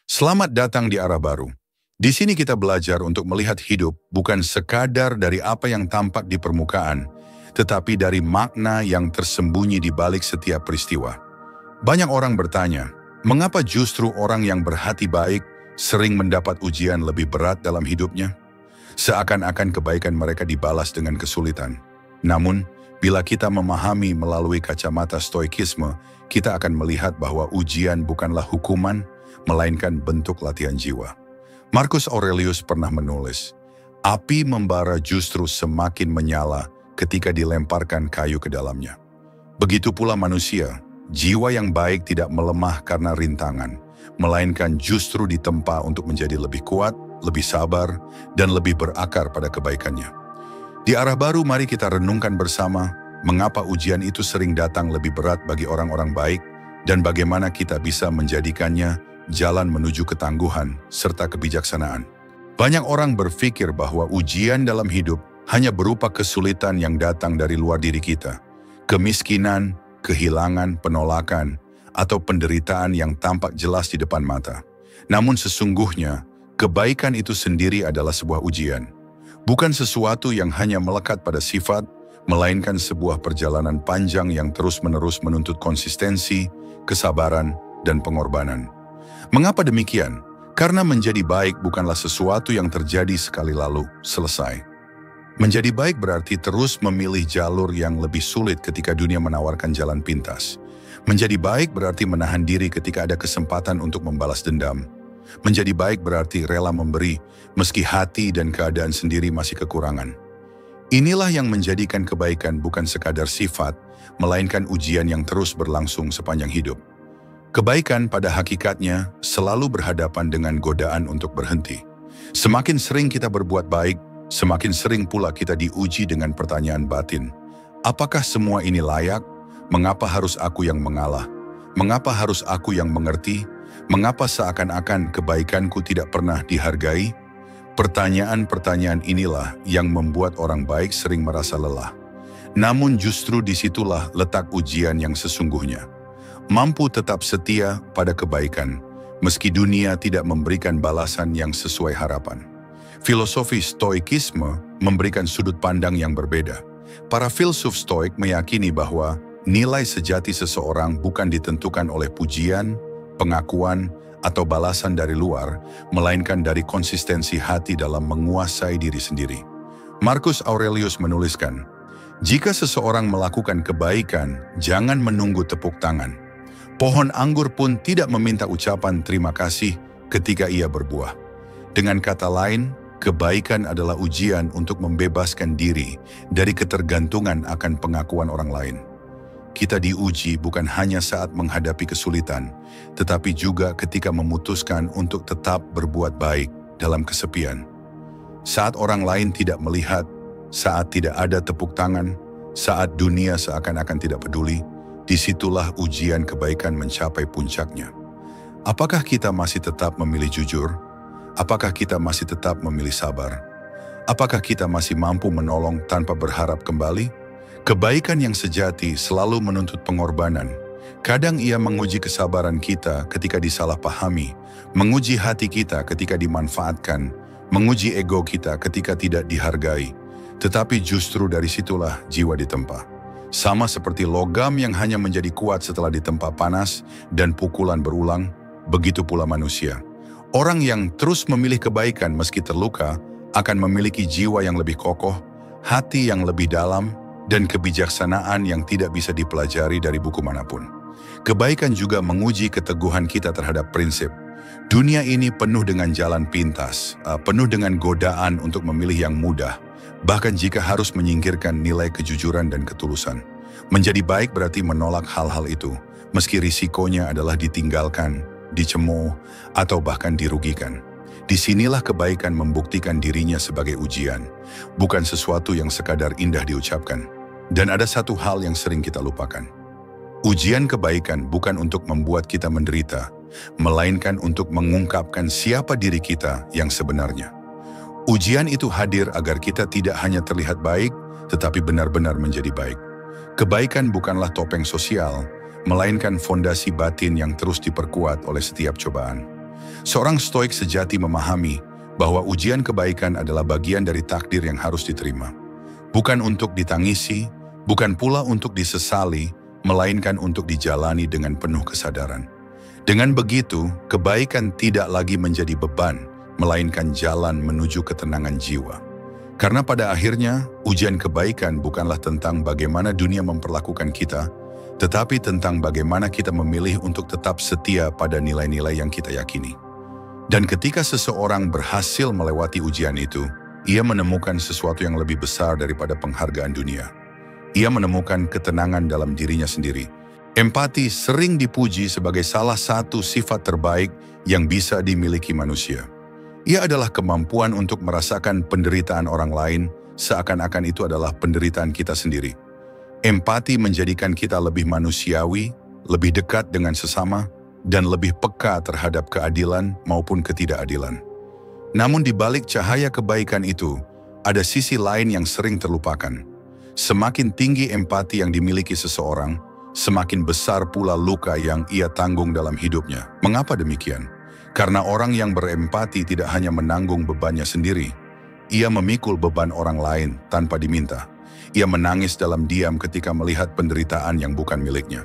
Selamat datang di arah baru. Di sini kita belajar untuk melihat hidup bukan sekadar dari apa yang tampak di permukaan, tetapi dari makna yang tersembunyi di balik setiap peristiwa. Banyak orang bertanya, mengapa justru orang yang berhati baik sering mendapat ujian lebih berat dalam hidupnya? Seakan-akan kebaikan mereka dibalas dengan kesulitan. Namun, bila kita memahami melalui kacamata stoikisme, kita akan melihat bahwa ujian bukanlah hukuman, melainkan bentuk latihan jiwa. Marcus Aurelius pernah menulis, api membara justru semakin menyala ketika dilemparkan kayu ke dalamnya. Begitu pula manusia, jiwa yang baik tidak melemah karena rintangan, melainkan justru ditempa untuk menjadi lebih kuat, lebih sabar, dan lebih berakar pada kebaikannya. Di arah baru, mari kita renungkan bersama mengapa ujian itu sering datang lebih berat bagi orang-orang baik dan bagaimana kita bisa menjadikannya jalan menuju ketangguhan serta kebijaksanaan. Banyak orang berpikir bahwa ujian dalam hidup hanya berupa kesulitan yang datang dari luar diri kita, kemiskinan, kehilangan, penolakan, atau penderitaan yang tampak jelas di depan mata. Namun sesungguhnya, kebaikan itu sendiri adalah sebuah ujian. Bukan sesuatu yang hanya melekat pada sifat, melainkan sebuah perjalanan panjang yang terus-menerus menuntut konsistensi, kesabaran, dan pengorbanan. Mengapa demikian? Karena menjadi baik bukanlah sesuatu yang terjadi sekali lalu selesai. Menjadi baik berarti terus memilih jalur yang lebih sulit ketika dunia menawarkan jalan pintas. Menjadi baik berarti menahan diri ketika ada kesempatan untuk membalas dendam. Menjadi baik berarti rela memberi, meski hati dan keadaan sendiri masih kekurangan. Inilah yang menjadikan kebaikan bukan sekadar sifat, melainkan ujian yang terus berlangsung sepanjang hidup. Kebaikan pada hakikatnya selalu berhadapan dengan godaan untuk berhenti. Semakin sering kita berbuat baik, semakin sering pula kita diuji dengan pertanyaan batin. Apakah semua ini layak? Mengapa harus aku yang mengalah? Mengapa harus aku yang mengerti? Mengapa seakan-akan kebaikanku tidak pernah dihargai? Pertanyaan-pertanyaan inilah yang membuat orang baik sering merasa lelah. Namun justru disitulah letak ujian yang sesungguhnya. Mampu tetap setia pada kebaikan, meski dunia tidak memberikan balasan yang sesuai harapan. Filosofi stoikisme memberikan sudut pandang yang berbeda. Para filsuf stoik meyakini bahwa nilai sejati seseorang bukan ditentukan oleh pujian, pengakuan, atau balasan dari luar, melainkan dari konsistensi hati dalam menguasai diri sendiri. Marcus Aurelius menuliskan, jika seseorang melakukan kebaikan, jangan menunggu tepuk tangan. Pohon anggur pun tidak meminta ucapan terima kasih ketika ia berbuah. Dengan kata lain, kebaikan adalah ujian untuk membebaskan diri dari ketergantungan akan pengakuan orang lain. Kita diuji bukan hanya saat menghadapi kesulitan, tetapi juga ketika memutuskan untuk tetap berbuat baik dalam kesepian. Saat orang lain tidak melihat, saat tidak ada tepuk tangan, saat dunia seakan-akan tidak peduli, disitulah ujian kebaikan mencapai puncaknya. Apakah kita masih tetap memilih jujur? Apakah kita masih tetap memilih sabar? Apakah kita masih mampu menolong tanpa berharap kembali? Kebaikan yang sejati selalu menuntut pengorbanan. Kadang ia menguji kesabaran kita ketika disalahpahami, menguji hati kita ketika dimanfaatkan, menguji ego kita ketika tidak dihargai. Tetapi justru dari situlah jiwa ditempa. Sama seperti logam yang hanya menjadi kuat setelah ditempa panas dan pukulan berulang, begitu pula manusia. Orang yang terus memilih kebaikan meski terluka akan memiliki jiwa yang lebih kokoh, hati yang lebih dalam, dan kebijaksanaan yang tidak bisa dipelajari dari buku manapun. Kebaikan juga menguji keteguhan kita terhadap prinsip. Dunia ini penuh dengan jalan pintas, penuh dengan godaan untuk memilih yang mudah, bahkan jika harus menyingkirkan nilai kejujuran dan ketulusan. Menjadi baik berarti menolak hal-hal itu, meski risikonya adalah ditinggalkan, dicemooh, atau bahkan dirugikan. Disinilah kebaikan membuktikan dirinya sebagai ujian, bukan sesuatu yang sekadar indah diucapkan. Dan ada satu hal yang sering kita lupakan. Ujian kebaikan bukan untuk membuat kita menderita, melainkan untuk mengungkapkan siapa diri kita yang sebenarnya. Ujian itu hadir agar kita tidak hanya terlihat baik, tetapi benar-benar menjadi baik. Kebaikan bukanlah topeng sosial, melainkan fondasi batin yang terus diperkuat oleh setiap cobaan. Seorang stoik sejati memahami bahwa ujian kebaikan adalah bagian dari takdir yang harus diterima. Bukan untuk ditangisi, bukan pula untuk disesali, melainkan untuk dijalani dengan penuh kesadaran. Dengan begitu, kebaikan tidak lagi menjadi beban, melainkan jalan menuju ketenangan jiwa. Karena pada akhirnya, ujian kebaikan bukanlah tentang bagaimana dunia memperlakukan kita, tetapi tentang bagaimana kita memilih untuk tetap setia pada nilai-nilai yang kita yakini. Dan ketika seseorang berhasil melewati ujian itu, ia menemukan sesuatu yang lebih besar daripada penghargaan dunia. Ia menemukan ketenangan dalam dirinya sendiri. Empati sering dipuji sebagai salah satu sifat terbaik yang bisa dimiliki manusia. Ia adalah kemampuan untuk merasakan penderitaan orang lain seakan-akan itu adalah penderitaan kita sendiri. Empati menjadikan kita lebih manusiawi, lebih dekat dengan sesama, dan lebih peka terhadap keadilan maupun ketidakadilan. Namun di balik cahaya kebaikan itu, ada sisi lain yang sering terlupakan. Semakin tinggi empati yang dimiliki seseorang, semakin besar pula luka yang ia tanggung dalam hidupnya. Mengapa demikian? Karena orang yang berempati tidak hanya menanggung bebannya sendiri, ia memikul beban orang lain tanpa diminta. Ia menangis dalam diam ketika melihat penderitaan yang bukan miliknya.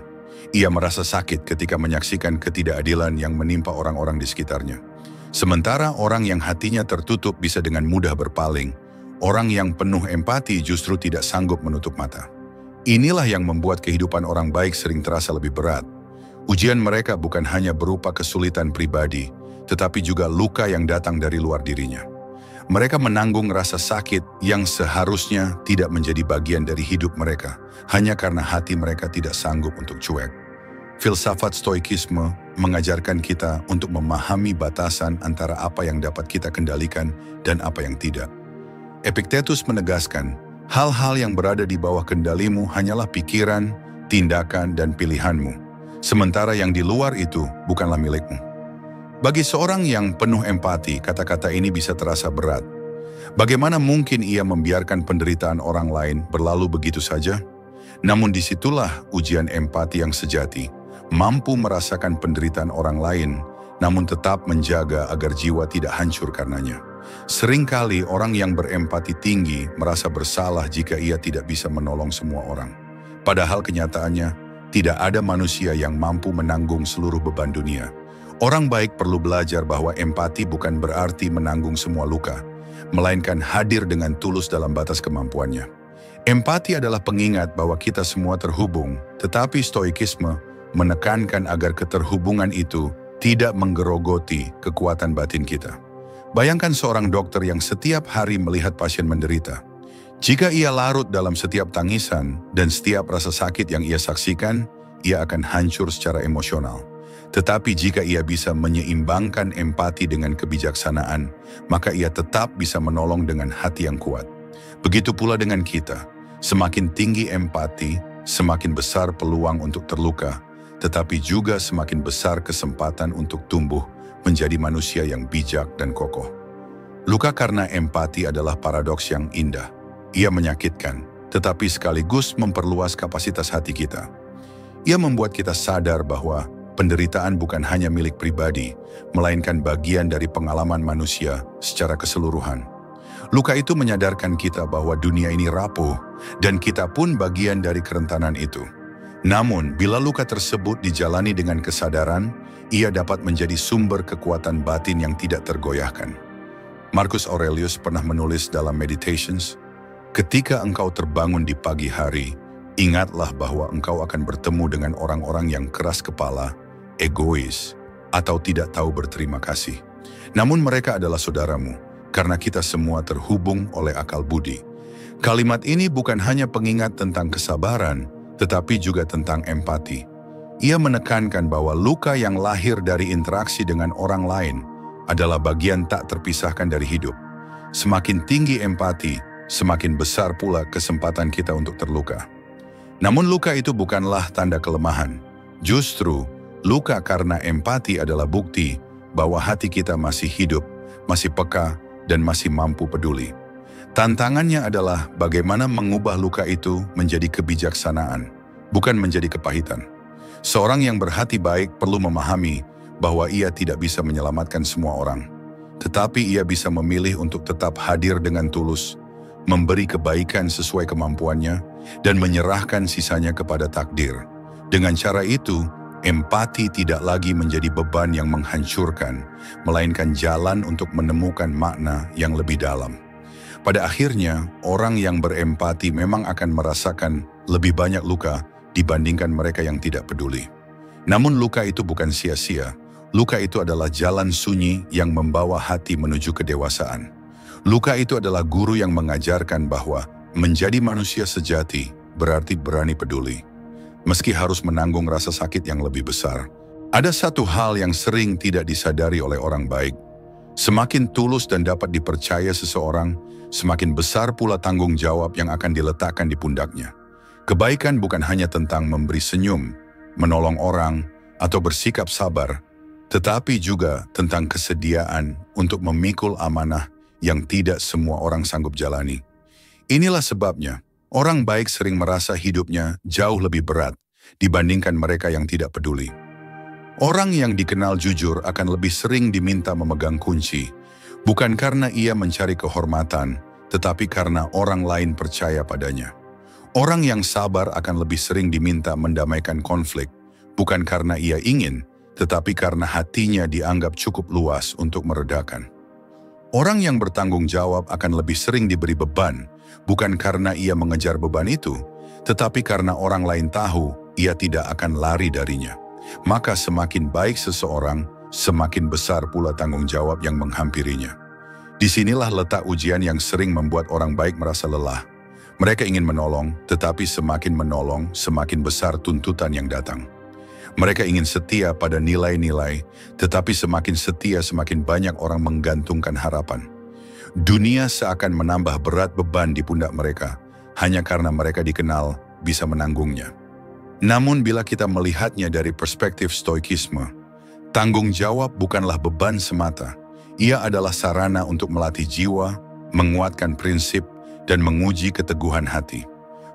Ia merasa sakit ketika menyaksikan ketidakadilan yang menimpa orang-orang di sekitarnya. Sementara orang yang hatinya tertutup bisa dengan mudah berpaling, orang yang penuh empati justru tidak sanggup menutup mata. Inilah yang membuat kehidupan orang baik sering terasa lebih berat. Ujian mereka bukan hanya berupa kesulitan pribadi, tetapi juga luka yang datang dari luar dirinya. Mereka menanggung rasa sakit yang seharusnya tidak menjadi bagian dari hidup mereka, hanya karena hati mereka tidak sanggup untuk cuek. Filsafat stoikisme mengajarkan kita untuk memahami batasan antara apa yang dapat kita kendalikan dan apa yang tidak. Epictetus menegaskan, hal-hal yang berada di bawah kendalimu hanyalah pikiran, tindakan, dan pilihanmu, sementara yang di luar itu bukanlah milikmu. Bagi seorang yang penuh empati, kata-kata ini bisa terasa berat. Bagaimana mungkin ia membiarkan penderitaan orang lain berlalu begitu saja? Namun disitulah ujian empati yang sejati, mampu merasakan penderitaan orang lain, namun tetap menjaga agar jiwa tidak hancur karenanya. Seringkali orang yang berempati tinggi merasa bersalah jika ia tidak bisa menolong semua orang. Padahal kenyataannya, tidak ada manusia yang mampu menanggung seluruh beban dunia. Orang baik perlu belajar bahwa empati bukan berarti menanggung semua luka, melainkan hadir dengan tulus dalam batas kemampuannya. Empati adalah pengingat bahwa kita semua terhubung, tetapi stoikisme menekankan agar keterhubungan itu tidak menggerogoti kekuatan batin kita. Bayangkan seorang dokter yang setiap hari melihat pasien menderita. Jika ia larut dalam setiap tangisan dan setiap rasa sakit yang ia saksikan, ia akan hancur secara emosional. Tetapi jika ia bisa menyeimbangkan empati dengan kebijaksanaan, maka ia tetap bisa menolong dengan hati yang kuat. Begitu pula dengan kita, semakin tinggi empati, semakin besar peluang untuk terluka, tetapi juga semakin besar kesempatan untuk tumbuh menjadi manusia yang bijak dan kokoh. Luka karena empati adalah paradoks yang indah. Ia menyakitkan, tetapi sekaligus memperluas kapasitas hati kita. Ia membuat kita sadar bahwa penderitaan bukan hanya milik pribadi, melainkan bagian dari pengalaman manusia secara keseluruhan. Luka itu menyadarkan kita bahwa dunia ini rapuh, dan kita pun bagian dari kerentanan itu. Namun, bila luka tersebut dijalani dengan kesadaran, ia dapat menjadi sumber kekuatan batin yang tidak tergoyahkan. Marcus Aurelius pernah menulis dalam Meditations, "Ketika engkau terbangun di pagi hari, ingatlah bahwa engkau akan bertemu dengan orang-orang yang keras kepala, egois, atau tidak tahu berterima kasih. Namun mereka adalah saudaramu, karena kita semua terhubung oleh akal budi." Kalimat ini bukan hanya pengingat tentang kesabaran, tetapi juga tentang empati. Ia menekankan bahwa luka yang lahir dari interaksi dengan orang lain adalah bagian tak terpisahkan dari hidup. Semakin tinggi empati, semakin besar pula kesempatan kita untuk terluka. Namun luka itu bukanlah tanda kelemahan. Justru, luka karena empati adalah bukti bahwa hati kita masih hidup, masih peka, dan masih mampu peduli. Tantangannya adalah bagaimana mengubah luka itu menjadi kebijaksanaan, bukan menjadi kepahitan. Seorang yang berhati baik perlu memahami bahwa ia tidak bisa menyelamatkan semua orang. Tetapi ia bisa memilih untuk tetap hadir dengan tulus, memberi kebaikan sesuai kemampuannya, dan menyerahkan sisanya kepada takdir. Dengan cara itu, empati tidak lagi menjadi beban yang menghancurkan, melainkan jalan untuk menemukan makna yang lebih dalam. Pada akhirnya, orang yang berempati memang akan merasakan lebih banyak luka dibandingkan mereka yang tidak peduli. Namun luka itu bukan sia-sia. Luka itu adalah jalan sunyi yang membawa hati menuju kedewasaan. Luka itu adalah guru yang mengajarkan bahwa menjadi manusia sejati berarti berani peduli. Meski harus menanggung rasa sakit yang lebih besar. Ada satu hal yang sering tidak disadari oleh orang baik. Semakin tulus dan dapat dipercaya seseorang, semakin besar pula tanggung jawab yang akan diletakkan di pundaknya. Kebaikan bukan hanya tentang memberi senyum, menolong orang, atau bersikap sabar, tetapi juga tentang kesediaan untuk memikul amanah yang tidak semua orang sanggup jalani. Inilah sebabnya, orang baik sering merasa hidupnya jauh lebih berat dibandingkan mereka yang tidak peduli. Orang yang dikenal jujur akan lebih sering diminta memegang kunci, bukan karena ia mencari kehormatan, tetapi karena orang lain percaya padanya. Orang yang sabar akan lebih sering diminta mendamaikan konflik, bukan karena ia ingin, tetapi karena hatinya dianggap cukup luas untuk meredakan. Orang yang bertanggung jawab akan lebih sering diberi beban, bukan karena ia mengejar beban itu, tetapi karena orang lain tahu ia tidak akan lari darinya. Maka semakin baik seseorang, semakin besar pula tanggung jawab yang menghampirinya. Disinilah letak ujian yang sering membuat orang baik merasa lelah. Mereka ingin menolong, tetapi semakin menolong, semakin besar tuntutan yang datang. Mereka ingin setia pada nilai-nilai, tetapi semakin setia semakin banyak orang menggantungkan harapan. Dunia seakan menambah berat beban di pundak mereka, hanya karena mereka dikenal bisa menanggungnya. Namun bila kita melihatnya dari perspektif stoikisme, tanggung jawab bukanlah beban semata. Ia adalah sarana untuk melatih jiwa, menguatkan prinsip, dan menguji keteguhan hati.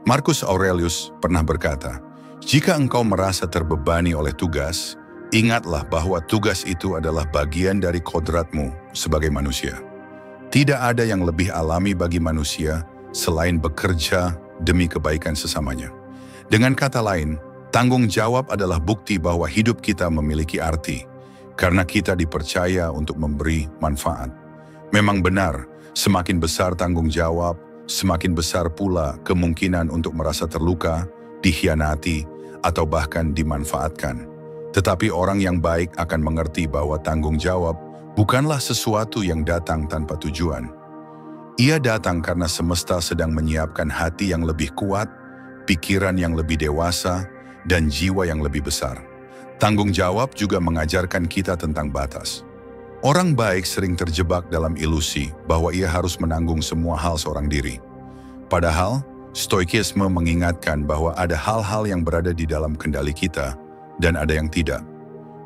Marcus Aurelius pernah berkata, "Jika engkau merasa terbebani oleh tugas, ingatlah bahwa tugas itu adalah bagian dari kodratmu sebagai manusia. Tidak ada yang lebih alami bagi manusia selain bekerja demi kebaikan sesamanya." Dengan kata lain, tanggung jawab adalah bukti bahwa hidup kita memiliki arti, karena kita dipercaya untuk memberi manfaat. Memang benar, semakin besar tanggung jawab, semakin besar pula kemungkinan untuk merasa terluka, dikhianati, atau bahkan dimanfaatkan. Tetapi orang yang baik akan mengerti bahwa tanggung jawab bukanlah sesuatu yang datang tanpa tujuan. Ia datang karena semesta sedang menyiapkan hati yang lebih kuat, pikiran yang lebih dewasa, dan jiwa yang lebih besar. Tanggung jawab juga mengajarkan kita tentang batas. Orang baik sering terjebak dalam ilusi bahwa ia harus menanggung semua hal seorang diri. Padahal, stoikisme mengingatkan bahwa ada hal-hal yang berada di dalam kendali kita dan ada yang tidak.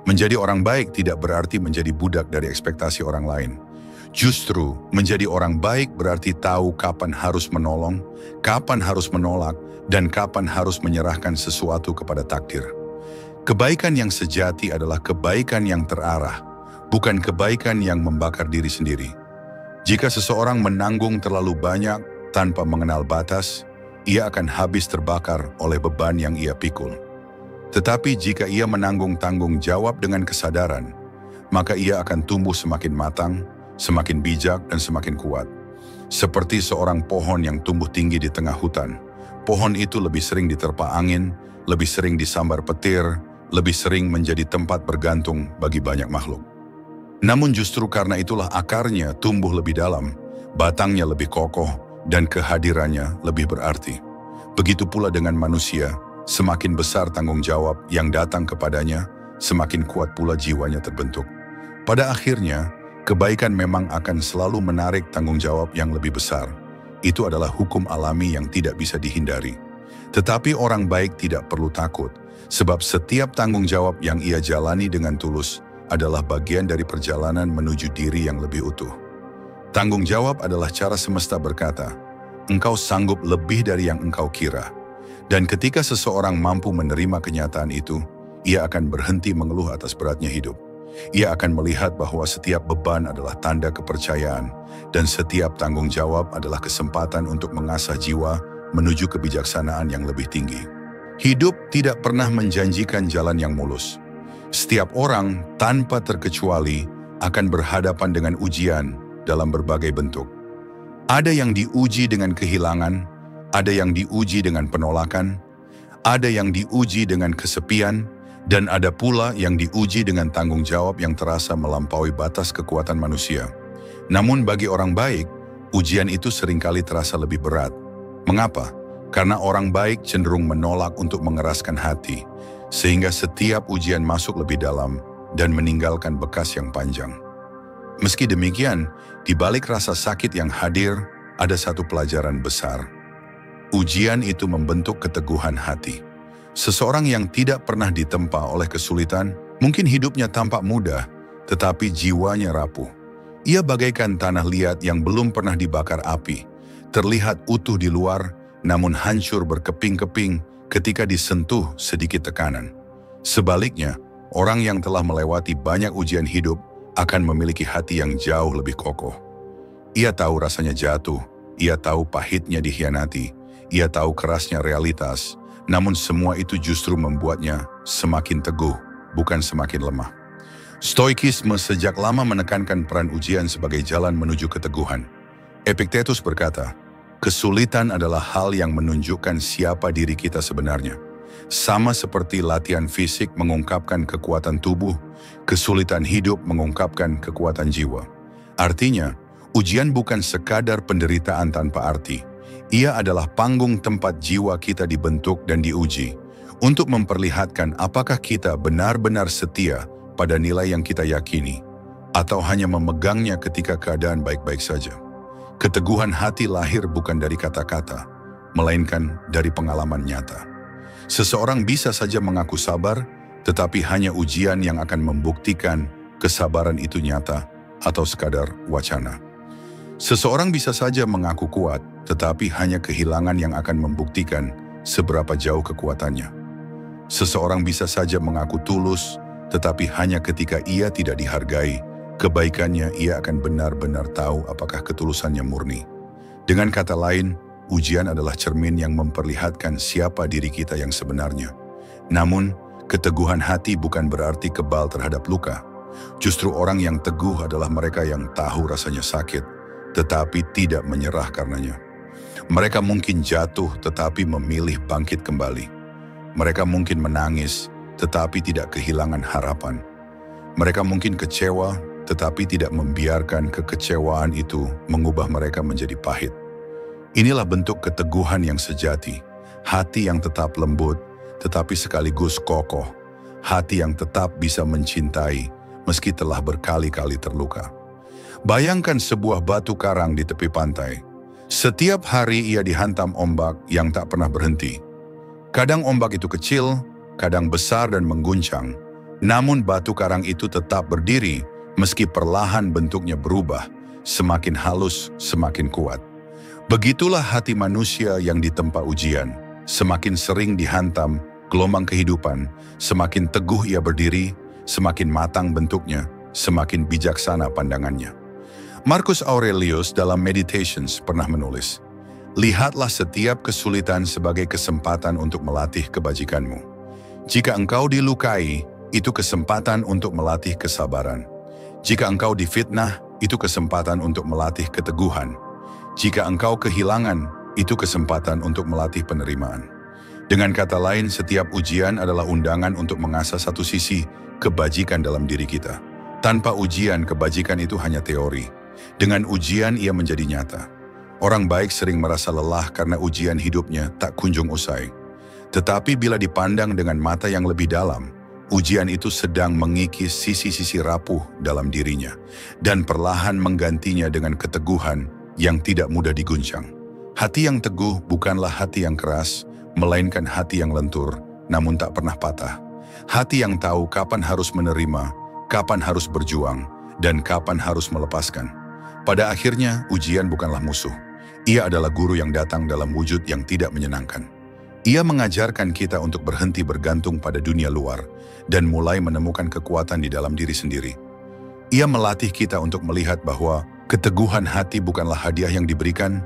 Menjadi orang baik tidak berarti menjadi budak dari ekspektasi orang lain. Justru, menjadi orang baik berarti tahu kapan harus menolong, kapan harus menolak, dan kapan harus menyerahkan sesuatu kepada takdir. Kebaikan yang sejati adalah kebaikan yang terarah, bukan kebaikan yang membakar diri sendiri. Jika seseorang menanggung terlalu banyak tanpa mengenal batas, ia akan habis terbakar oleh beban yang ia pikul. Tetapi jika ia menanggung tanggung jawab dengan kesadaran, maka ia akan tumbuh semakin matang, semakin bijak, dan semakin kuat. Seperti seorang pohon yang tumbuh tinggi di tengah hutan, pohon itu lebih sering diterpa angin, lebih sering disambar petir, lebih sering menjadi tempat bergantung bagi banyak makhluk. Namun justru karena itulah akarnya tumbuh lebih dalam, batangnya lebih kokoh, dan kehadirannya lebih berarti. Begitu pula dengan manusia, semakin besar tanggung jawab yang datang kepadanya, semakin kuat pula jiwanya terbentuk. Pada akhirnya, kebaikan memang akan selalu menarik tanggung jawab yang lebih besar. Itu adalah hukum alami yang tidak bisa dihindari. Tetapi orang baik tidak perlu takut, sebab setiap tanggung jawab yang ia jalani dengan tulus adalah bagian dari perjalanan menuju diri yang lebih utuh. Tanggung jawab adalah cara semesta berkata, engkau sanggup lebih dari yang engkau kira. Dan ketika seseorang mampu menerima kenyataan itu, ia akan berhenti mengeluh atas beratnya hidup. Ia akan melihat bahwa setiap beban adalah tanda kepercayaan dan setiap tanggung jawab adalah kesempatan untuk mengasah jiwa menuju kebijaksanaan yang lebih tinggi. Hidup tidak pernah menjanjikan jalan yang mulus. Setiap orang tanpa terkecuali akan berhadapan dengan ujian dalam berbagai bentuk. Ada yang diuji dengan kehilangan, ada yang diuji dengan penolakan, ada yang diuji dengan kesepian, dan ada pula yang diuji dengan tanggung jawab yang terasa melampaui batas kekuatan manusia. Namun bagi orang baik, ujian itu seringkali terasa lebih berat. Mengapa? Karena orang baik cenderung menolak untuk mengeraskan hati, sehingga setiap ujian masuk lebih dalam dan meninggalkan bekas yang panjang. Meski demikian, di balik rasa sakit yang hadir, ada satu pelajaran besar. Ujian itu membentuk keteguhan hati. Seseorang yang tidak pernah ditempa oleh kesulitan, mungkin hidupnya tampak mudah, tetapi jiwanya rapuh. Ia bagaikan tanah liat yang belum pernah dibakar api, terlihat utuh di luar, namun hancur berkeping-keping ketika disentuh sedikit tekanan. Sebaliknya, orang yang telah melewati banyak ujian hidup akan memiliki hati yang jauh lebih kokoh. Ia tahu rasanya jatuh, ia tahu pahitnya dikhianati, ia tahu kerasnya realitas, namun semua itu justru membuatnya semakin teguh, bukan semakin lemah. Stoikisme sejak lama menekankan peran ujian sebagai jalan menuju keteguhan. Epictetus berkata, kesulitan adalah hal yang menunjukkan siapa diri kita sebenarnya. Sama seperti latihan fisik mengungkapkan kekuatan tubuh, kesulitan hidup mengungkapkan kekuatan jiwa. Artinya, ujian bukan sekadar penderitaan tanpa arti. Ia adalah panggung tempat jiwa kita dibentuk dan diuji untuk memperlihatkan apakah kita benar-benar setia pada nilai yang kita yakini atau hanya memegangnya ketika keadaan baik-baik saja. Keteguhan hati lahir bukan dari kata-kata, melainkan dari pengalaman nyata. Seseorang bisa saja mengaku sabar, tetapi hanya ujian yang akan membuktikan kesabaran itu nyata atau sekadar wacana. Seseorang bisa saja mengaku kuat, tetapi hanya kehilangan yang akan membuktikan seberapa jauh kekuatannya. Seseorang bisa saja mengaku tulus, tetapi hanya ketika ia tidak dihargai, kebaikannya ia akan benar-benar tahu apakah ketulusannya murni. Dengan kata lain, ujian adalah cermin yang memperlihatkan siapa diri kita yang sebenarnya. Namun, keteguhan hati bukan berarti kebal terhadap luka. Justru orang yang teguh adalah mereka yang tahu rasanya sakit, tetapi tidak menyerah karenanya. Mereka mungkin jatuh tetapi memilih bangkit kembali. Mereka mungkin menangis tetapi tidak kehilangan harapan. Mereka mungkin kecewa tetapi tidak membiarkan kekecewaan itu mengubah mereka menjadi pahit. Inilah bentuk keteguhan yang sejati, hati yang tetap lembut tetapi sekaligus kokoh, hati yang tetap bisa mencintai meski telah berkali-kali terluka. Bayangkan sebuah batu karang di tepi pantai. Setiap hari ia dihantam ombak yang tak pernah berhenti. Kadang ombak itu kecil, kadang besar dan mengguncang. Namun batu karang itu tetap berdiri meski perlahan bentuknya berubah, semakin halus, semakin kuat. Begitulah hati manusia yang ditempa ujian. Semakin sering dihantam gelombang kehidupan, semakin teguh ia berdiri, semakin matang bentuknya, semakin bijaksana pandangannya. Marcus Aurelius dalam Meditations pernah menulis, lihatlah setiap kesulitan sebagai kesempatan untuk melatih kebajikanmu. Jika engkau dilukai, itu kesempatan untuk melatih kesabaran. Jika engkau difitnah, itu kesempatan untuk melatih keteguhan. Jika engkau kehilangan, itu kesempatan untuk melatih penerimaan. Dengan kata lain, setiap ujian adalah undangan untuk mengasah satu sisi kebajikan dalam diri kita. Tanpa ujian, kebajikan itu hanya teori. Dengan ujian, ia menjadi nyata. Orang baik sering merasa lelah karena ujian hidupnya tak kunjung usai. Tetapi bila dipandang dengan mata yang lebih dalam, ujian itu sedang mengikis sisi-sisi rapuh dalam dirinya dan perlahan menggantinya dengan keteguhan yang tidak mudah diguncang. Hati yang teguh bukanlah hati yang keras, melainkan hati yang lentur, namun tak pernah patah. Hati yang tahu kapan harus menerima, kapan harus berjuang, dan kapan harus melepaskan. Pada akhirnya, ujian bukanlah musuh. Ia adalah guru yang datang dalam wujud yang tidak menyenangkan. Ia mengajarkan kita untuk berhenti bergantung pada dunia luar dan mulai menemukan kekuatan di dalam diri sendiri. Ia melatih kita untuk melihat bahwa keteguhan hati bukanlah hadiah yang diberikan,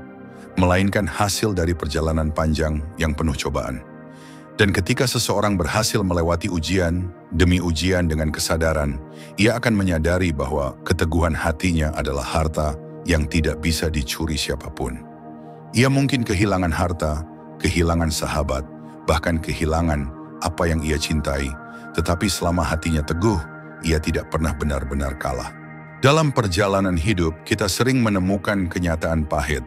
melainkan hasil dari perjalanan panjang yang penuh cobaan. Dan ketika seseorang berhasil melewati ujian demi ujian dengan kesadaran, ia akan menyadari bahwa keteguhan hatinya adalah harta yang tidak bisa dicuri siapapun. Ia mungkin kehilangan harta, kehilangan sahabat, bahkan kehilangan apa yang ia cintai, tetapi selama hatinya teguh, ia tidak pernah benar-benar kalah. Dalam perjalanan hidup, kita sering menemukan kenyataan pahit.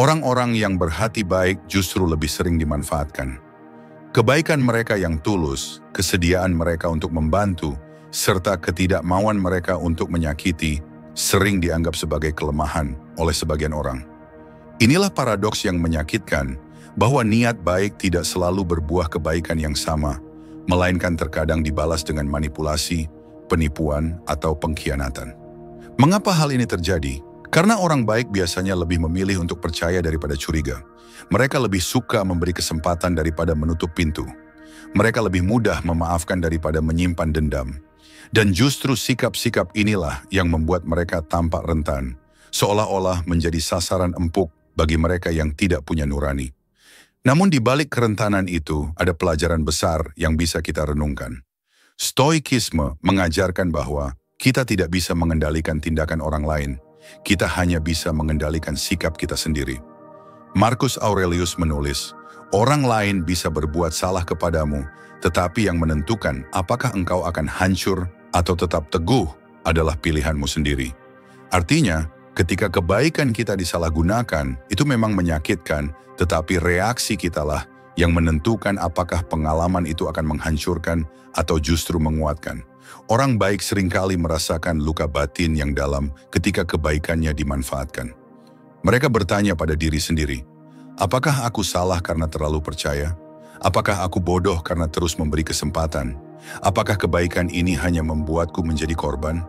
Orang-orang yang berhati baik justru lebih sering dimanfaatkan. Kebaikan mereka yang tulus, kesediaan mereka untuk membantu, serta ketidakmauan mereka untuk menyakiti, sering dianggap sebagai kelemahan oleh sebagian orang. Inilah paradoks yang menyakitkan, bahwa niat baik tidak selalu berbuah kebaikan yang sama, melainkan terkadang dibalas dengan manipulasi, penipuan, atau pengkhianatan. Mengapa hal ini terjadi? Karena orang baik biasanya lebih memilih untuk percaya daripada curiga. Mereka lebih suka memberi kesempatan daripada menutup pintu. Mereka lebih mudah memaafkan daripada menyimpan dendam. Dan justru sikap-sikap inilah yang membuat mereka tampak rentan, seolah-olah menjadi sasaran empuk bagi mereka yang tidak punya nurani. Namun di balik kerentanan itu ada pelajaran besar yang bisa kita renungkan. Stoikisme mengajarkan bahwa kita tidak bisa mengendalikan tindakan orang lain, kita hanya bisa mengendalikan sikap kita sendiri. Marcus Aurelius menulis, orang lain bisa berbuat salah kepadamu, tetapi yang menentukan apakah engkau akan hancur atau tetap teguh adalah pilihanmu sendiri. Artinya, ketika kebaikan kita disalahgunakan, itu memang menyakitkan, tetapi reaksi kitalah yang menentukan apakah pengalaman itu akan menghancurkan atau justru menguatkan. Orang baik seringkali merasakan luka batin yang dalam ketika kebaikannya dimanfaatkan. Mereka bertanya pada diri sendiri, apakah aku salah karena terlalu percaya? Apakah aku bodoh karena terus memberi kesempatan? Apakah kebaikan ini hanya membuatku menjadi korban?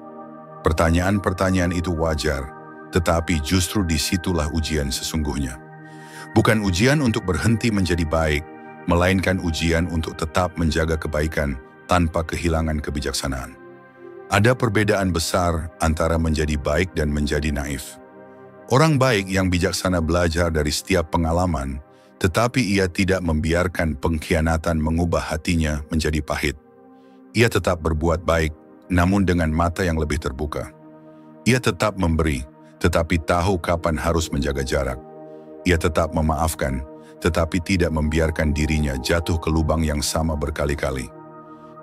Pertanyaan-pertanyaan itu wajar, tetapi justru disitulah ujian sesungguhnya. Bukan ujian untuk berhenti menjadi baik, melainkan ujian untuk tetap menjaga kebaikan tanpa kehilangan kebijaksanaan. Ada perbedaan besar antara menjadi baik dan menjadi naif. Orang baik yang bijaksana belajar dari setiap pengalaman, tetapi ia tidak membiarkan pengkhianatan mengubah hatinya menjadi pahit. Ia tetap berbuat baik, namun dengan mata yang lebih terbuka. Ia tetap memberi, tetapi tahu kapan harus menjaga jarak. Ia tetap memaafkan, tetapi tidak membiarkan dirinya jatuh ke lubang yang sama berkali-kali.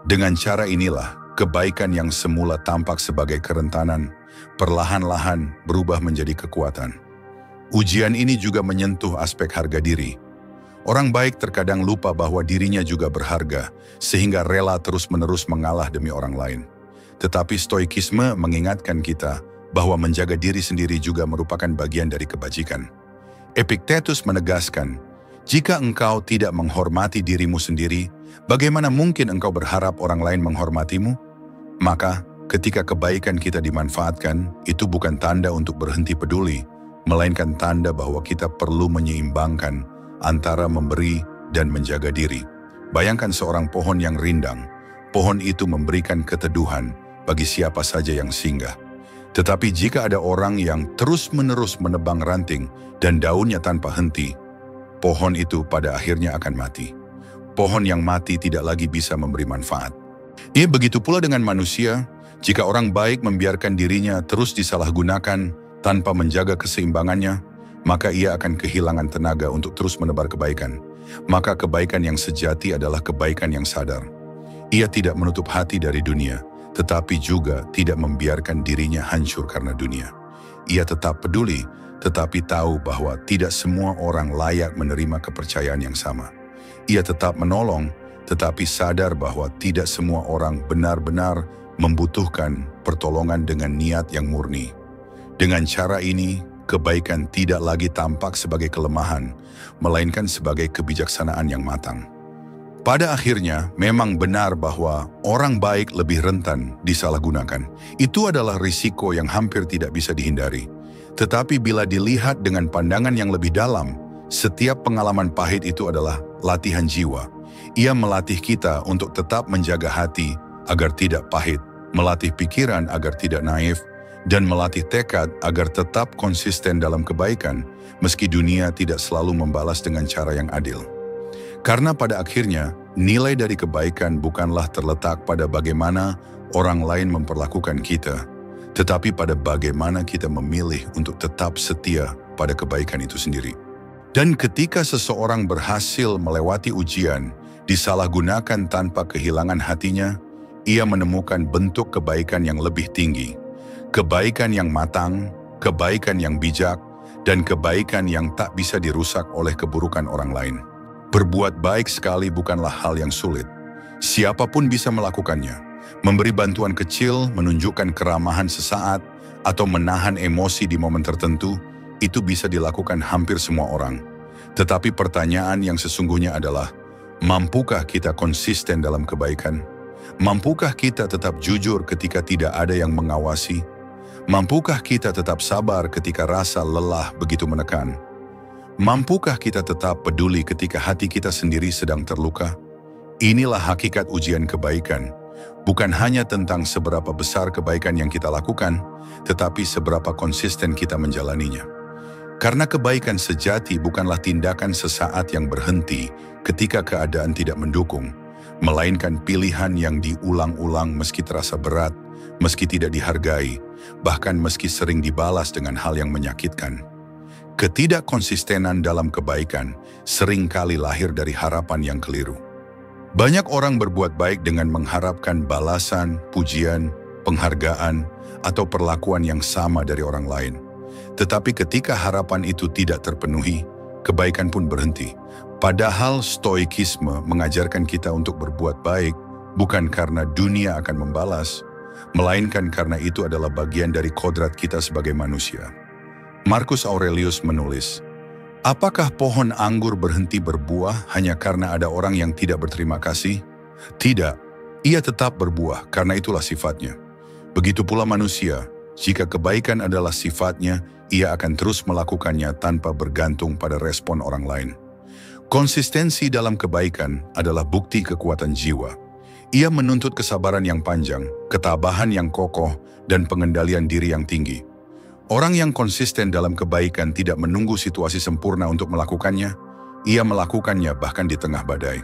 Dengan cara inilah, kebaikan yang semula tampak sebagai kerentanan, perlahan-lahan berubah menjadi kekuatan. Ujian ini juga menyentuh aspek harga diri. Orang baik terkadang lupa bahwa dirinya juga berharga, sehingga rela terus-menerus mengalah demi orang lain. Tetapi stoikisme mengingatkan kita bahwa menjaga diri sendiri juga merupakan bagian dari kebajikan. Epictetus menegaskan, jika engkau tidak menghormati dirimu sendiri, bagaimana mungkin engkau berharap orang lain menghormatimu? Maka, ketika kebaikan kita dimanfaatkan, itu bukan tanda untuk berhenti peduli, melainkan tanda bahwa kita perlu menyeimbangkan antara memberi dan menjaga diri. Bayangkan seorang pohon yang rindang. Pohon itu memberikan keteduhan bagi siapa saja yang singgah. Tetapi jika ada orang yang terus-menerus menebang ranting dan daunnya tanpa henti, pohon itu pada akhirnya akan mati. Pohon yang mati tidak lagi bisa memberi manfaat. Begitu pula dengan manusia, jika orang baik membiarkan dirinya terus disalahgunakan tanpa menjaga keseimbangannya, maka ia akan kehilangan tenaga untuk terus menebar kebaikan. Maka kebaikan yang sejati adalah kebaikan yang sadar. Ia tidak menutup hati dari dunia, tetapi juga tidak membiarkan dirinya hancur karena dunia. Ia tetap peduli, tetapi tahu bahwa tidak semua orang layak menerima kepercayaan yang sama. Ia tetap menolong, tetapi sadar bahwa tidak semua orang benar-benar membutuhkan pertolongan dengan niat yang murni. Dengan cara ini, kebaikan tidak lagi tampak sebagai kelemahan, melainkan sebagai kebijaksanaan yang matang. Pada akhirnya, memang benar bahwa orang baik lebih rentan disalahgunakan. Itu adalah risiko yang hampir tidak bisa dihindari. Tetapi bila dilihat dengan pandangan yang lebih dalam, setiap pengalaman pahit itu adalah latihan jiwa. Ia melatih kita untuk tetap menjaga hati agar tidak pahit, melatih pikiran agar tidak naif, dan melatih tekad agar tetap konsisten dalam kebaikan, meski dunia tidak selalu membalas dengan cara yang adil. Karena pada akhirnya, nilai dari kebaikan bukanlah terletak pada bagaimana orang lain memperlakukan kita, tetapi pada bagaimana kita memilih untuk tetap setia pada kebaikan itu sendiri. Dan ketika seseorang berhasil melewati ujian, disalahgunakan tanpa kehilangan hatinya, ia menemukan bentuk kebaikan yang lebih tinggi, kebaikan yang matang, kebaikan yang bijak, dan kebaikan yang tak bisa dirusak oleh keburukan orang lain. Berbuat baik sekali bukanlah hal yang sulit. Siapapun bisa melakukannya. Memberi bantuan kecil, menunjukkan keramahan sesaat, atau menahan emosi di momen tertentu, itu bisa dilakukan hampir semua orang. Tetapi pertanyaan yang sesungguhnya adalah, mampukah kita konsisten dalam kebaikan? Mampukah kita tetap jujur ketika tidak ada yang mengawasi? Mampukah kita tetap sabar ketika rasa lelah begitu menekan? Mampukah kita tetap peduli ketika hati kita sendiri sedang terluka? Inilah hakikat ujian kebaikan. Bukan hanya tentang seberapa besar kebaikan yang kita lakukan, tetapi seberapa konsisten kita menjalaninya. Karena kebaikan sejati bukanlah tindakan sesaat yang berhenti ketika keadaan tidak mendukung, melainkan pilihan yang diulang-ulang meski terasa berat, meski tidak dihargai, bahkan meski sering dibalas dengan hal yang menyakitkan. Ketidakkonsistenan dalam kebaikan seringkali lahir dari harapan yang keliru. Banyak orang berbuat baik dengan mengharapkan balasan, pujian, penghargaan, atau perlakuan yang sama dari orang lain. Tetapi ketika harapan itu tidak terpenuhi, kebaikan pun berhenti. Padahal stoikisme mengajarkan kita untuk berbuat baik bukan karena dunia akan membalas, melainkan karena itu adalah bagian dari kodrat kita sebagai manusia. Marcus Aurelius menulis, "Apakah pohon anggur berhenti berbuah hanya karena ada orang yang tidak berterima kasih? Tidak, ia tetap berbuah karena itulah sifatnya. Begitu pula manusia, jika kebaikan adalah sifatnya, ia akan terus melakukannya tanpa bergantung pada respon orang lain." Konsistensi dalam kebaikan adalah bukti kekuatan jiwa. Ia menuntut kesabaran yang panjang, ketabahan yang kokoh, dan pengendalian diri yang tinggi. Orang yang konsisten dalam kebaikan tidak menunggu situasi sempurna untuk melakukannya. Ia melakukannya bahkan di tengah badai.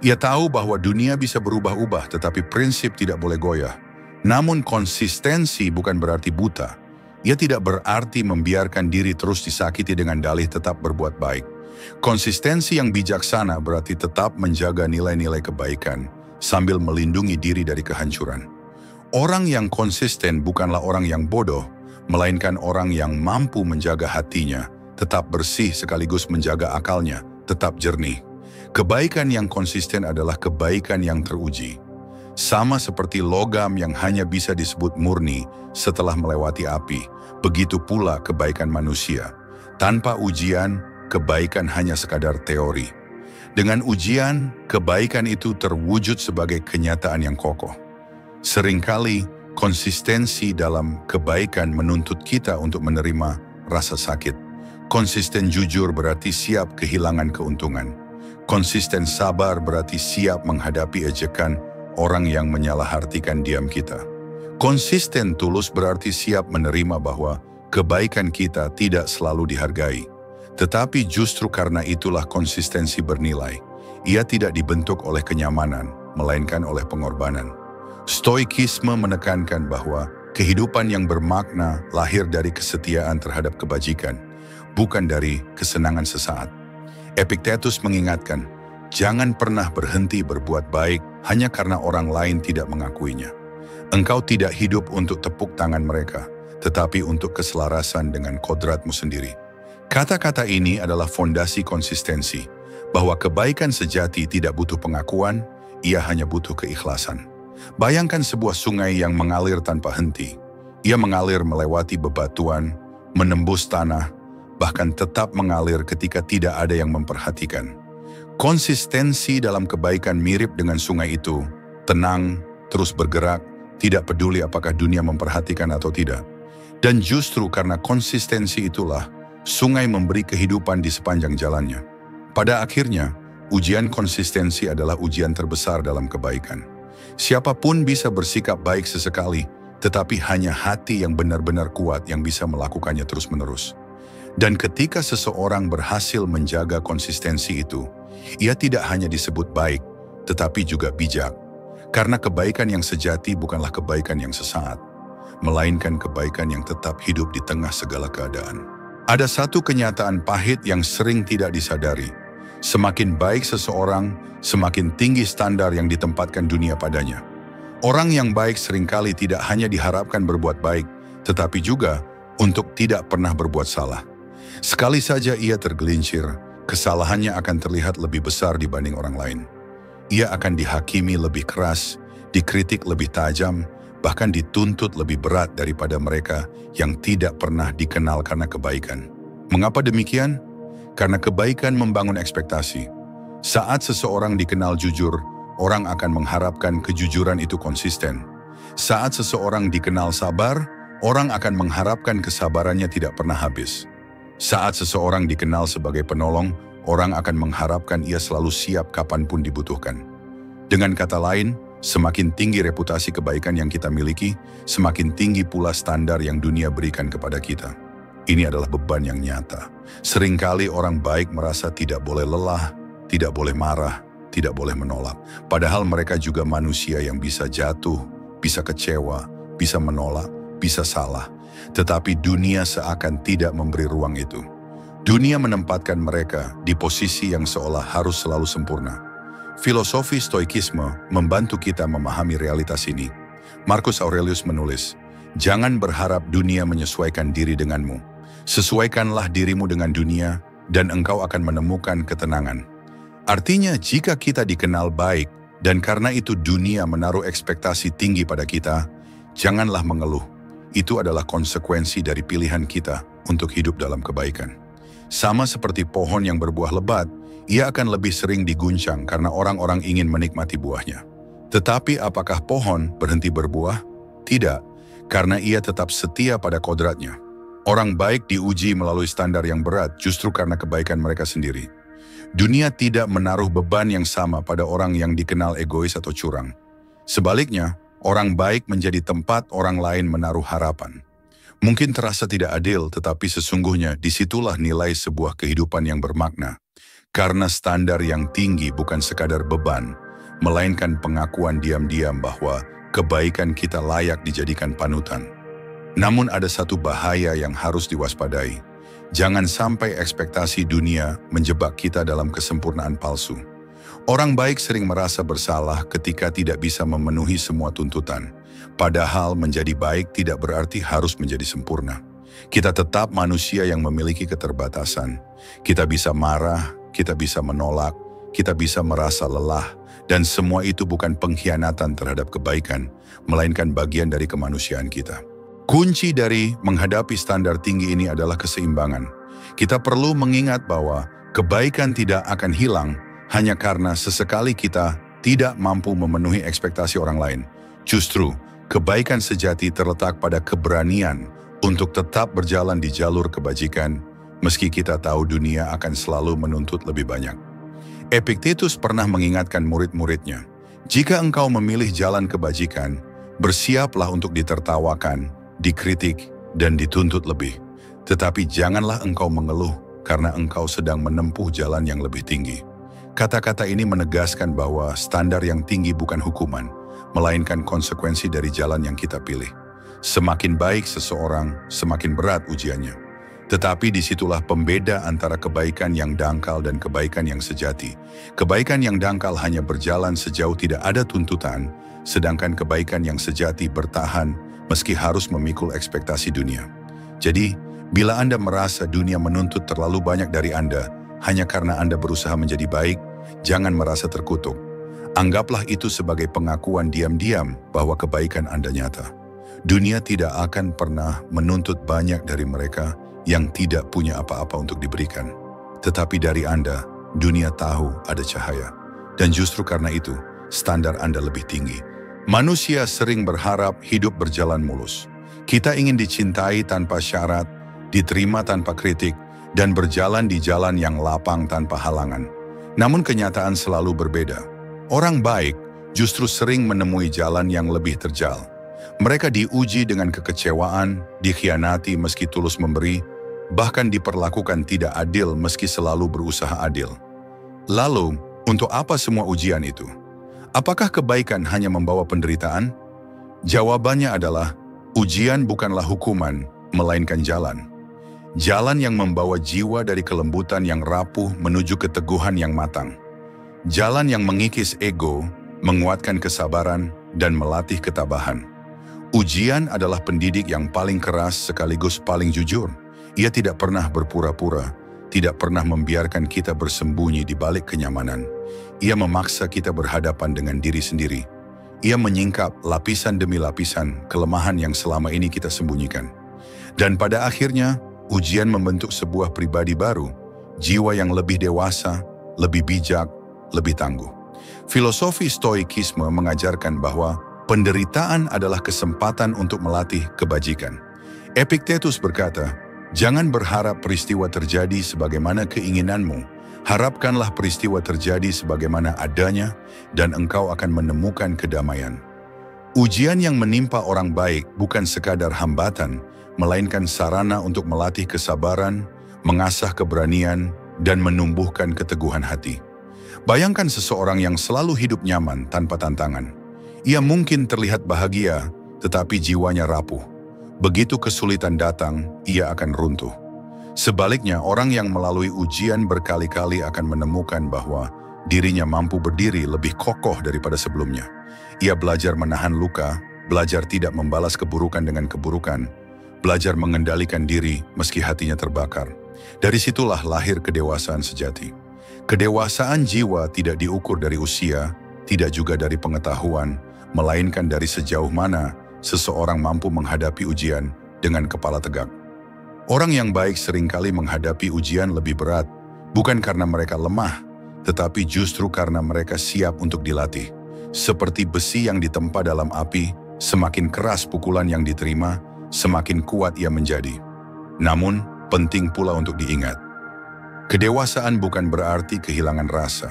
Ia tahu bahwa dunia bisa berubah-ubah, tetapi prinsip tidak boleh goyah. Namun konsistensi bukan berarti buta. Ia tidak berarti membiarkan diri terus disakiti dengan dalih tetap berbuat baik. Konsistensi yang bijaksana berarti tetap menjaga nilai-nilai kebaikan sambil melindungi diri dari kehancuran. Orang yang konsisten bukanlah orang yang bodoh, melainkan orang yang mampu menjaga hatinya, tetap bersih sekaligus menjaga akalnya, tetap jernih. Kebaikan yang konsisten adalah kebaikan yang teruji. Sama seperti logam yang hanya bisa disebut murni setelah melewati api, begitu pula kebaikan manusia. Tanpa ujian, kebaikan hanya sekadar teori. Dengan ujian, kebaikan itu terwujud sebagai kenyataan yang kokoh. Seringkali, konsistensi dalam kebaikan menuntut kita untuk menerima rasa sakit. Konsisten jujur berarti siap kehilangan keuntungan. Konsisten sabar berarti siap menghadapi ejekan orang yang menyalahartikan diam kita. Konsisten tulus berarti siap menerima bahwa kebaikan kita tidak selalu dihargai. Tetapi justru karena itulah konsistensi bernilai. Ia tidak dibentuk oleh kenyamanan, melainkan oleh pengorbanan. Stoikisme menekankan bahwa kehidupan yang bermakna lahir dari kesetiaan terhadap kebajikan, bukan dari kesenangan sesaat. Epictetus mengingatkan, jangan pernah berhenti berbuat baik hanya karena orang lain tidak mengakuinya. Engkau tidak hidup untuk tepuk tangan mereka, tetapi untuk keselarasan dengan kodratmu sendiri. Kata-kata ini adalah fondasi konsistensi, bahwa kebaikan sejati tidak butuh pengakuan, ia hanya butuh keikhlasan. Bayangkan sebuah sungai yang mengalir tanpa henti. Ia mengalir melewati bebatuan, menembus tanah, bahkan tetap mengalir ketika tidak ada yang memperhatikan. Konsistensi dalam kebaikan mirip dengan sungai itu, tenang, terus bergerak, tidak peduli apakah dunia memperhatikan atau tidak. Dan justru karena konsistensi itulah, sungai memberi kehidupan di sepanjang jalannya. Pada akhirnya, Ujian konsistensi adalah ujian terbesar dalam kebaikan. Siapapun bisa bersikap baik sesekali, tetapi hanya hati yang benar-benar kuat yang bisa melakukannya terus-menerus. Dan ketika seseorang berhasil menjaga konsistensi itu, ia tidak hanya disebut baik, tetapi juga bijak. Karena kebaikan yang sejati bukanlah kebaikan yang sesaat, melainkan kebaikan yang tetap hidup di tengah segala keadaan. Ada satu kenyataan pahit yang sering tidak disadari. Semakin baik seseorang, semakin tinggi standar yang ditempatkan dunia padanya. Orang yang baik seringkali tidak hanya diharapkan berbuat baik, tetapi juga untuk tidak pernah berbuat salah. Sekali saja ia tergelincir, kesalahannya akan terlihat lebih besar dibanding orang lain. Ia akan dihakimi lebih keras, dikritik lebih tajam, bahkan dituntut lebih berat daripada mereka yang tidak pernah dikenal karena kebaikan. Mengapa demikian? Karena kebaikan membangun ekspektasi. Saat seseorang dikenal jujur, orang akan mengharapkan kejujuran itu konsisten. Saat seseorang dikenal sabar, orang akan mengharapkan kesabarannya tidak pernah habis. Saat seseorang dikenal sebagai penolong, orang akan mengharapkan ia selalu siap kapanpun dibutuhkan. Dengan kata lain, semakin tinggi reputasi kebaikan yang kita miliki, semakin tinggi pula standar yang dunia berikan kepada kita. Ini adalah beban yang nyata. Seringkali orang baik merasa tidak boleh lelah, tidak boleh marah, tidak boleh menolak. Padahal mereka juga manusia yang bisa jatuh, bisa kecewa, bisa menolak, bisa salah. Tetapi dunia seakan tidak memberi ruang itu. Dunia menempatkan mereka di posisi yang seolah harus selalu sempurna. Filosofi Stoikisme membantu kita memahami realitas ini. Marcus Aurelius menulis, "Jangan berharap dunia menyesuaikan diri denganmu. Sesuaikanlah dirimu dengan dunia, dan engkau akan menemukan ketenangan." Artinya, jika kita dikenal baik, dan karena itu dunia menaruh ekspektasi tinggi pada kita, janganlah mengeluh. Itu adalah konsekuensi dari pilihan kita untuk hidup dalam kebaikan. Sama seperti pohon yang berbuah lebat, ia akan lebih sering diguncang karena orang-orang ingin menikmati buahnya. Tetapi apakah pohon berhenti berbuah? Tidak, karena ia tetap setia pada kodratnya. Orang baik diuji melalui standar yang berat justru karena kebaikan mereka sendiri. Dunia tidak menaruh beban yang sama pada orang yang dikenal egois atau curang. Sebaliknya, orang baik menjadi tempat orang lain menaruh harapan. Mungkin terasa tidak adil, tetapi sesungguhnya disitulah nilai sebuah kehidupan yang bermakna. Karena standar yang tinggi bukan sekadar beban, melainkan pengakuan diam-diam bahwa kebaikan kita layak dijadikan panutan. Namun ada satu bahaya yang harus diwaspadai. Jangan sampai ekspektasi dunia menjebak kita dalam kesempurnaan palsu. Orang baik sering merasa bersalah ketika tidak bisa memenuhi semua tuntutan. Padahal menjadi baik tidak berarti harus menjadi sempurna. Kita tetap manusia yang memiliki keterbatasan. Kita bisa marah, kita bisa menolak, kita bisa merasa lelah. Dan semua itu bukan pengkhianatan terhadap kebaikan, melainkan bagian dari kemanusiaan kita. Kunci dari menghadapi standar tinggi ini adalah keseimbangan. Kita perlu mengingat bahwa kebaikan tidak akan hilang hanya karena sesekali kita tidak mampu memenuhi ekspektasi orang lain. Justru, kebaikan sejati terletak pada keberanian untuk tetap berjalan di jalur kebajikan, meski kita tahu dunia akan selalu menuntut lebih banyak. Epictetus pernah mengingatkan murid-muridnya, jika engkau memilih jalan kebajikan, bersiaplah untuk ditertawakan, dikritik, dan dituntut lebih. Tetapi janganlah engkau mengeluh karena engkau sedang menempuh jalan yang lebih tinggi. Kata-kata ini menegaskan bahwa standar yang tinggi bukan hukuman, melainkan konsekuensi dari jalan yang kita pilih. Semakin baik seseorang, semakin berat ujiannya. Tetapi disitulah pembeda antara kebaikan yang dangkal dan kebaikan yang sejati. Kebaikan yang dangkal hanya berjalan sejauh tidak ada tuntutan, sedangkan kebaikan yang sejati bertahan meski harus memikul ekspektasi dunia. Jadi, bila Anda merasa dunia menuntut terlalu banyak dari Anda hanya karena Anda berusaha menjadi baik, jangan merasa terkutuk. Anggaplah itu sebagai pengakuan diam-diam bahwa kebaikan Anda nyata. Dunia tidak akan pernah menuntut banyak dari mereka yang tidak punya apa-apa untuk diberikan. Tetapi dari Anda, dunia tahu ada cahaya. Dan justru karena itu, standar Anda lebih tinggi. Manusia sering berharap hidup berjalan mulus. Kita ingin dicintai tanpa syarat, diterima tanpa kritik, dan berjalan di jalan yang lapang tanpa halangan. Namun kenyataan selalu berbeda. Orang baik justru sering menemui jalan yang lebih terjal. Mereka diuji dengan kekecewaan, dikhianati meski tulus memberi, bahkan diperlakukan tidak adil meski selalu berusaha adil. Lalu, untuk apa semua ujian itu? Apakah kebaikan hanya membawa penderitaan? Jawabannya adalah, ujian bukanlah hukuman, melainkan jalan. Jalan yang membawa jiwa dari kelembutan yang rapuh menuju keteguhan yang matang. Jalan yang mengikis ego, menguatkan kesabaran, dan melatih ketabahan. Ujian adalah pendidik yang paling keras sekaligus paling jujur. Ia tidak pernah berpura-pura, tidak pernah membiarkan kita bersembunyi di balik kenyamanan. Ia memaksa kita berhadapan dengan diri sendiri. Ia menyingkap lapisan demi lapisan kelemahan yang selama ini kita sembunyikan. Dan pada akhirnya, ujian membentuk sebuah pribadi baru, jiwa yang lebih dewasa, lebih bijak, lebih tangguh. Filosofi Stoikisme mengajarkan bahwa penderitaan adalah kesempatan untuk melatih kebajikan. Epictetus berkata, "Jangan berharap peristiwa terjadi sebagaimana keinginanmu. Harapkanlah peristiwa terjadi sebagaimana adanya, dan engkau akan menemukan kedamaian." Ujian yang menimpa orang baik bukan sekadar hambatan, melainkan sarana untuk melatih kesabaran, mengasah keberanian, dan menumbuhkan keteguhan hati. Bayangkan seseorang yang selalu hidup nyaman tanpa tantangan. Ia mungkin terlihat bahagia, tetapi jiwanya rapuh. Begitu kesulitan datang, ia akan runtuh. Sebaliknya, orang yang melalui ujian berkali-kali akan menemukan bahwa dirinya mampu berdiri lebih kokoh daripada sebelumnya. Ia belajar menahan luka, belajar tidak membalas keburukan dengan keburukan, belajar mengendalikan diri meski hatinya terbakar. Dari situlah lahir kedewasaan sejati. Kedewasaan jiwa tidak diukur dari usia, tidak juga dari pengetahuan, melainkan dari sejauh mana seseorang mampu menghadapi ujian dengan kepala tegak. Orang yang baik seringkali menghadapi ujian lebih berat, bukan karena mereka lemah, tetapi justru karena mereka siap untuk dilatih. Seperti besi yang ditempa dalam api, semakin keras pukulan yang diterima, semakin kuat ia menjadi. Namun, penting pula untuk diingat. Kedewasaan bukan berarti kehilangan rasa.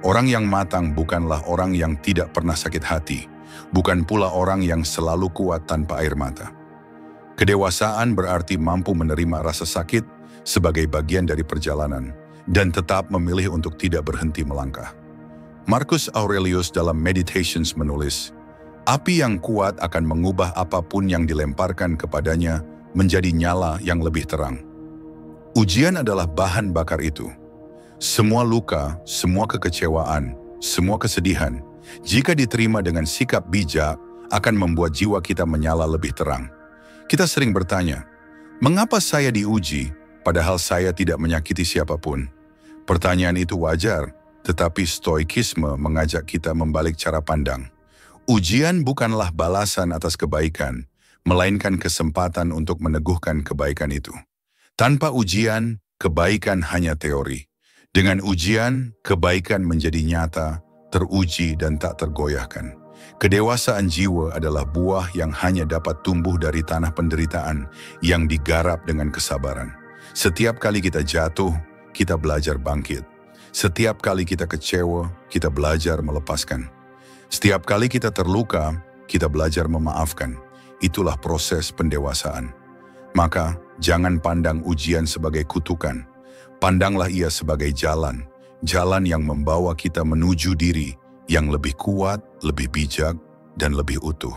Orang yang matang bukanlah orang yang tidak pernah sakit hati, bukan pula orang yang selalu kuat tanpa air mata. Kedewasaan berarti mampu menerima rasa sakit sebagai bagian dari perjalanan dan tetap memilih untuk tidak berhenti melangkah. Marcus Aurelius dalam Meditations menulis, "Api yang kuat akan mengubah apapun yang dilemparkan kepadanya menjadi nyala yang lebih terang." Ujian adalah bahan bakar itu. Semua luka, semua kekecewaan, semua kesedihan, jika diterima dengan sikap bijak, akan membuat jiwa kita menyala lebih terang. Kita sering bertanya, mengapa saya diuji, padahal saya tidak menyakiti siapapun? Pertanyaan itu wajar, tetapi Stoikisme mengajak kita membalik cara pandang. Ujian bukanlah balasan atas kebaikan, melainkan kesempatan untuk meneguhkan kebaikan itu. Tanpa ujian, kebaikan hanya teori. Dengan ujian, kebaikan menjadi nyata, teruji dan tak tergoyahkan. Kedewasaan jiwa adalah buah yang hanya dapat tumbuh dari tanah penderitaan yang digarap dengan kesabaran. Setiap kali kita jatuh, kita belajar bangkit. Setiap kali kita kecewa, kita belajar melepaskan. Setiap kali kita terluka, kita belajar memaafkan. Itulah proses pendewasaan. Maka, jangan pandang ujian sebagai kutukan. Pandanglah ia sebagai jalan. Jalan yang membawa kita menuju diri yang lebih kuat, lebih bijak, dan lebih utuh.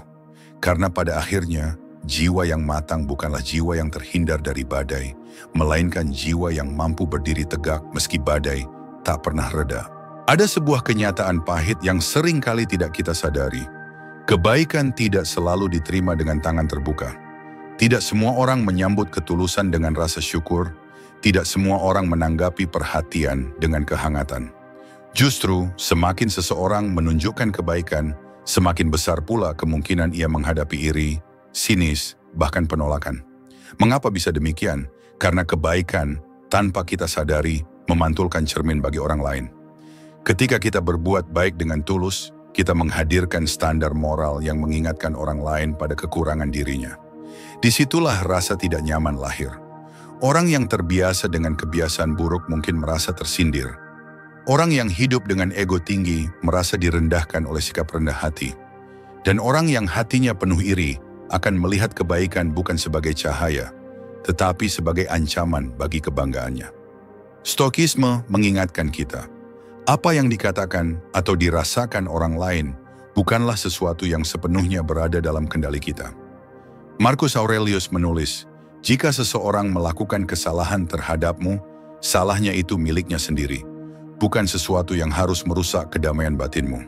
Karena pada akhirnya, jiwa yang matang bukanlah jiwa yang terhindar dari badai, melainkan jiwa yang mampu berdiri tegak meski badai tak pernah reda. Ada sebuah kenyataan pahit yang sering kali tidak kita sadari. Kebaikan tidak selalu diterima dengan tangan terbuka. Tidak semua orang menyambut ketulusan dengan rasa syukur. Tidak semua orang menanggapi perhatian dengan kehangatan. Justru, semakin seseorang menunjukkan kebaikan, semakin besar pula kemungkinan ia menghadapi iri, sinis, bahkan penolakan. Mengapa bisa demikian? Karena kebaikan, tanpa kita sadari, memantulkan cermin bagi orang lain. Ketika kita berbuat baik dengan tulus, kita menghadirkan standar moral yang mengingatkan orang lain pada kekurangan dirinya. Disitulah rasa tidak nyaman lahir. Orang yang terbiasa dengan kebiasaan buruk mungkin merasa tersindir. Orang yang hidup dengan ego tinggi merasa direndahkan oleh sikap rendah hati. Dan orang yang hatinya penuh iri akan melihat kebaikan bukan sebagai cahaya, tetapi sebagai ancaman bagi kebanggaannya. Stokisme mengingatkan kita, apa yang dikatakan atau dirasakan orang lain bukanlah sesuatu yang sepenuhnya berada dalam kendali kita. Marcus Aurelius menulis, jika seseorang melakukan kesalahan terhadapmu, salahnya itu miliknya sendiri, bukan sesuatu yang harus merusak kedamaian batinmu.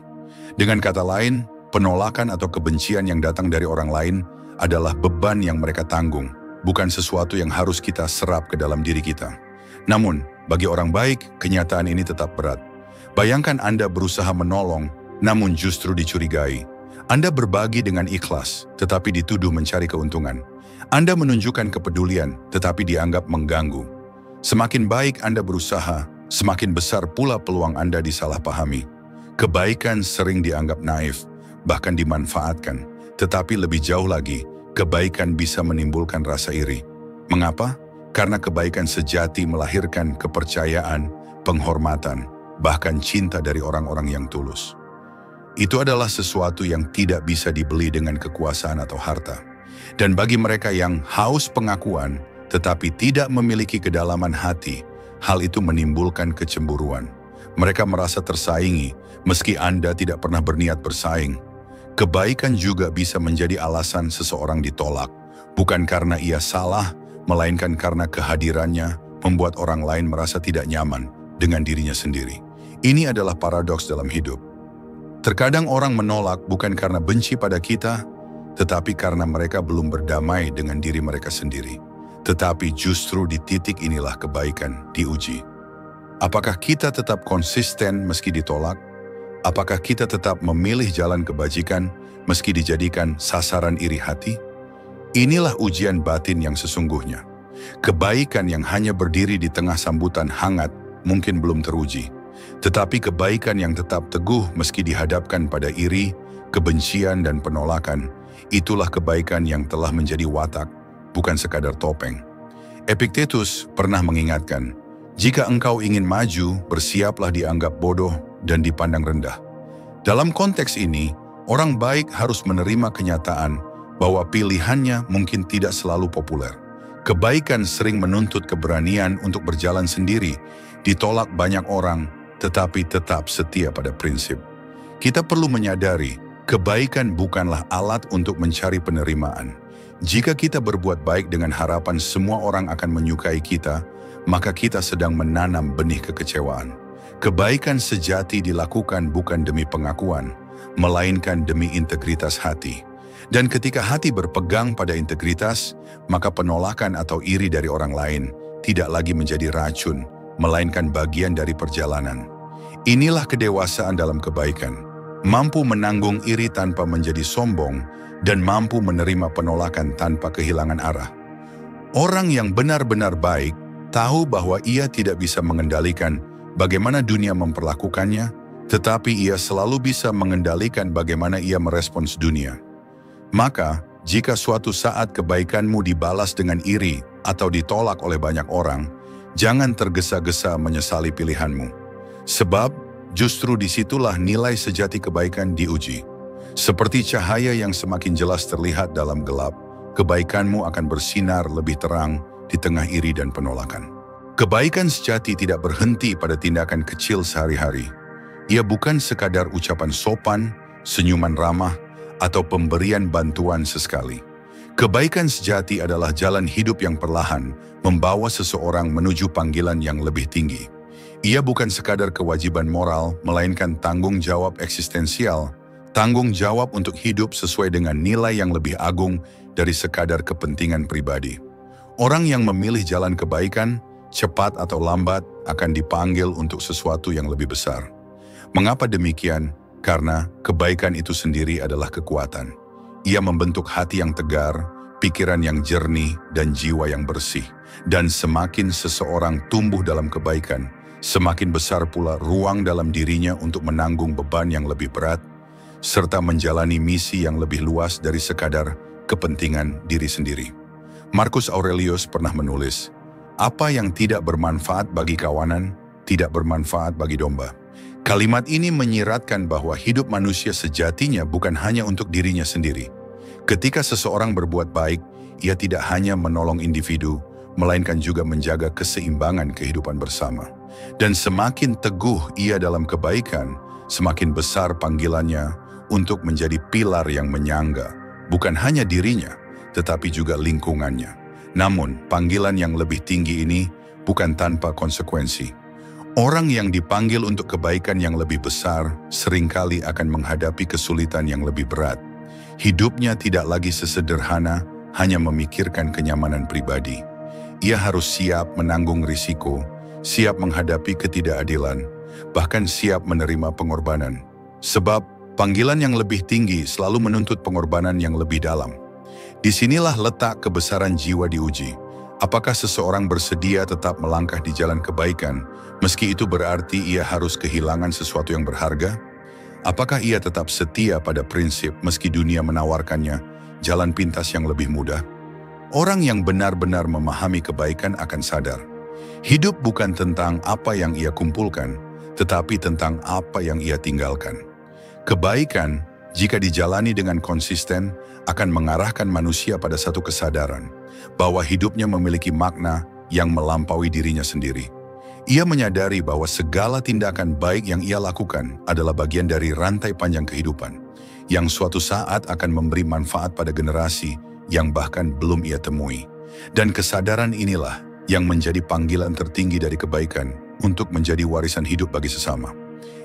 Dengan kata lain, penolakan atau kebencian yang datang dari orang lain adalah beban yang mereka tanggung, bukan sesuatu yang harus kita serap ke dalam diri kita. Namun, bagi orang baik, kenyataan ini tetap berat. Bayangkan Anda berusaha menolong, namun justru dicurigai. Anda berbagi dengan ikhlas, tetapi dituduh mencari keuntungan. Anda menunjukkan kepedulian, tetapi dianggap mengganggu. Semakin baik Anda berusaha, semakin besar pula peluang Anda disalahpahami. Kebaikan sering dianggap naif, bahkan dimanfaatkan. Tetapi lebih jauh lagi, kebaikan bisa menimbulkan rasa iri. Mengapa? Karena kebaikan sejati melahirkan kepercayaan, penghormatan, bahkan cinta dari orang-orang yang tulus. Itu adalah sesuatu yang tidak bisa dibeli dengan kekuasaan atau harta. Dan bagi mereka yang haus pengakuan, tetapi tidak memiliki kedalaman hati, hal itu menimbulkan kecemburuan. Mereka merasa tersaingi, meski Anda tidak pernah berniat bersaing. Kebaikan juga bisa menjadi alasan seseorang ditolak, bukan karena ia salah, melainkan karena kehadirannya membuat orang lain merasa tidak nyaman dengan dirinya sendiri. Ini adalah paradoks dalam hidup. Terkadang orang menolak bukan karena benci pada kita, tetapi karena mereka belum berdamai dengan diri mereka sendiri. Tetapi justru di titik inilah kebaikan diuji. Apakah kita tetap konsisten meski ditolak? Apakah kita tetap memilih jalan kebajikan meski dijadikan sasaran iri hati? Inilah ujian batin yang sesungguhnya. Kebaikan yang hanya berdiri di tengah sambutan hangat mungkin belum teruji. Tetapi kebaikan yang tetap teguh meski dihadapkan pada iri, kebencian dan penolakan, itulah kebaikan yang telah menjadi watak, bukan sekadar topeng. Epictetus pernah mengingatkan, jika engkau ingin maju, bersiaplah dianggap bodoh dan dipandang rendah. Dalam konteks ini, orang baik harus menerima kenyataan bahwa pilihannya mungkin tidak selalu populer. Kebaikan sering menuntut keberanian untuk berjalan sendiri, ditolak banyak orang, tetapi tetap setia pada prinsip. Kita perlu menyadari, kebaikan bukanlah alat untuk mencari penerimaan. Jika kita berbuat baik dengan harapan semua orang akan menyukai kita, maka kita sedang menanam benih kekecewaan. Kebaikan sejati dilakukan bukan demi pengakuan, melainkan demi integritas hati. Dan ketika hati berpegang pada integritas, maka penolakan atau iri dari orang lain tidak lagi menjadi racun, melainkan bagian dari perjalanan. Inilah kedewasaan dalam kebaikan, mampu menanggung iri tanpa menjadi sombong, dan mampu menerima penolakan tanpa kehilangan arah. Orang yang benar-benar baik tahu bahwa ia tidak bisa mengendalikan bagaimana dunia memperlakukannya, tetapi ia selalu bisa mengendalikan bagaimana ia merespons dunia. Maka, jika suatu saat kebaikanmu dibalas dengan iri atau ditolak oleh banyak orang, jangan tergesa-gesa menyesali pilihanmu. Sebab, justru disitulah nilai sejati kebaikan diuji. Seperti cahaya yang semakin jelas terlihat dalam gelap, kebaikanmu akan bersinar lebih terang di tengah iri dan penolakan. Kebaikan sejati tidak berhenti pada tindakan kecil sehari-hari. Ia bukan sekadar ucapan sopan, senyuman ramah, atau pemberian bantuan sesekali. Kebaikan sejati adalah jalan hidup yang perlahan, membawa seseorang menuju panggilan yang lebih tinggi. Ia bukan sekadar kewajiban moral, melainkan tanggung jawab eksistensial, tanggung jawab untuk hidup sesuai dengan nilai yang lebih agung dari sekadar kepentingan pribadi. Orang yang memilih jalan kebaikan, cepat atau lambat, akan dipanggil untuk sesuatu yang lebih besar. Mengapa demikian? Karena kebaikan itu sendiri adalah kekuatan. Ia membentuk hati yang tegar, pikiran yang jernih, dan jiwa yang bersih. Dan semakin seseorang tumbuh dalam kebaikan, semakin besar pula ruang dalam dirinya untuk menanggung beban yang lebih berat, serta menjalani misi yang lebih luas dari sekadar kepentingan diri sendiri. Marcus Aurelius pernah menulis, "Apa yang tidak bermanfaat bagi kawanan, tidak bermanfaat bagi domba. Kalimat ini menyiratkan bahwa hidup manusia sejatinya bukan hanya untuk dirinya sendiri. Ketika seseorang berbuat baik, ia tidak hanya menolong individu, melainkan juga menjaga keseimbangan kehidupan bersama. Dan semakin teguh ia dalam kebaikan, semakin besar panggilannya untuk menjadi pilar yang menyangga, bukan hanya dirinya, tetapi juga lingkungannya. Namun, panggilan yang lebih tinggi ini bukan tanpa konsekuensi. Orang yang dipanggil untuk kebaikan yang lebih besar seringkali akan menghadapi kesulitan yang lebih berat. Hidupnya tidak lagi sesederhana hanya memikirkan kenyamanan pribadi. Ia harus siap menanggung risiko, siap menghadapi ketidakadilan, bahkan siap menerima pengorbanan. Sebab panggilan yang lebih tinggi selalu menuntut pengorbanan yang lebih dalam. Disinilah letak kebesaran jiwa diuji. Apakah seseorang bersedia tetap melangkah di jalan kebaikan, meski itu berarti ia harus kehilangan sesuatu yang berharga? Apakah ia tetap setia pada prinsip meski dunia menawarkannya jalan pintas yang lebih mudah? Orang yang benar-benar memahami kebaikan akan sadar, hidup bukan tentang apa yang ia kumpulkan, tetapi tentang apa yang ia tinggalkan. Kebaikan, jika dijalani dengan konsisten, akan mengarahkan manusia pada satu kesadaran, bahwa hidupnya memiliki makna yang melampaui dirinya sendiri. Ia menyadari bahwa segala tindakan baik yang ia lakukan adalah bagian dari rantai panjang kehidupan, yang suatu saat akan memberi manfaat pada generasi yang bahkan belum ia temui. Dan kesadaran inilah yang menjadi panggilan tertinggi dari kebaikan untuk menjadi warisan hidup bagi sesama.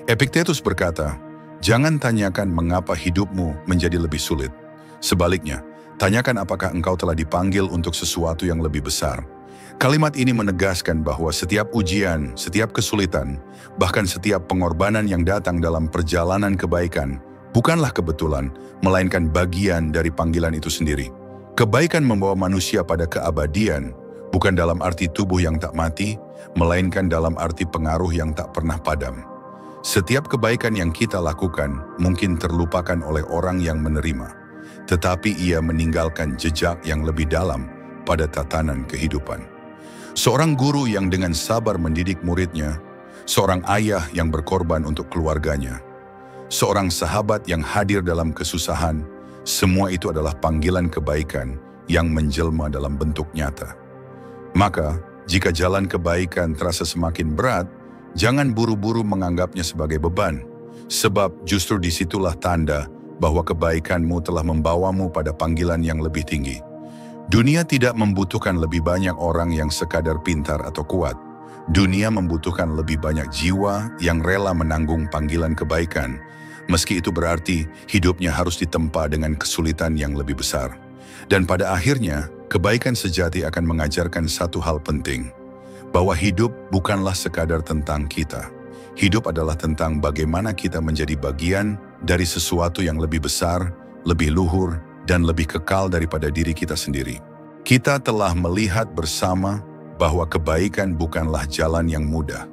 Epictetus berkata, "Jangan tanyakan mengapa hidupmu menjadi lebih sulit. Sebaliknya, tanyakan apakah engkau telah dipanggil untuk sesuatu yang lebih besar." Kalimat ini menegaskan bahwa setiap ujian, setiap kesulitan, bahkan setiap pengorbanan yang datang dalam perjalanan kebaikan bukanlah kebetulan, melainkan bagian dari panggilan itu sendiri. Kebaikan membawa manusia pada keabadian, bukan dalam arti tubuh yang tak mati, melainkan dalam arti pengaruh yang tak pernah padam. Setiap kebaikan yang kita lakukan mungkin terlupakan oleh orang yang menerima, tetapi ia meninggalkan jejak yang lebih dalam pada tatanan kehidupan. Seorang guru yang dengan sabar mendidik muridnya, seorang ayah yang berkorban untuk keluarganya, seorang sahabat yang hadir dalam kesusahan, semua itu adalah panggilan kebaikan yang menjelma dalam bentuk nyata. Maka, jika jalan kebaikan terasa semakin berat, jangan buru-buru menganggapnya sebagai beban, sebab justru disitulah tanda bahwa kebaikanmu telah membawamu pada panggilan yang lebih tinggi. Dunia tidak membutuhkan lebih banyak orang yang sekadar pintar atau kuat. Dunia membutuhkan lebih banyak jiwa yang rela menanggung panggilan kebaikan, meski itu berarti hidupnya harus ditempa dengan kesulitan yang lebih besar. Dan pada akhirnya, kebaikan sejati akan mengajarkan satu hal penting, bahwa hidup bukanlah sekadar tentang kita. Hidup adalah tentang bagaimana kita menjadi bagian dari sesuatu yang lebih besar, lebih luhur, dan lebih kekal daripada diri kita sendiri. Kita telah melihat bersama bahwa kebaikan bukanlah jalan yang mudah.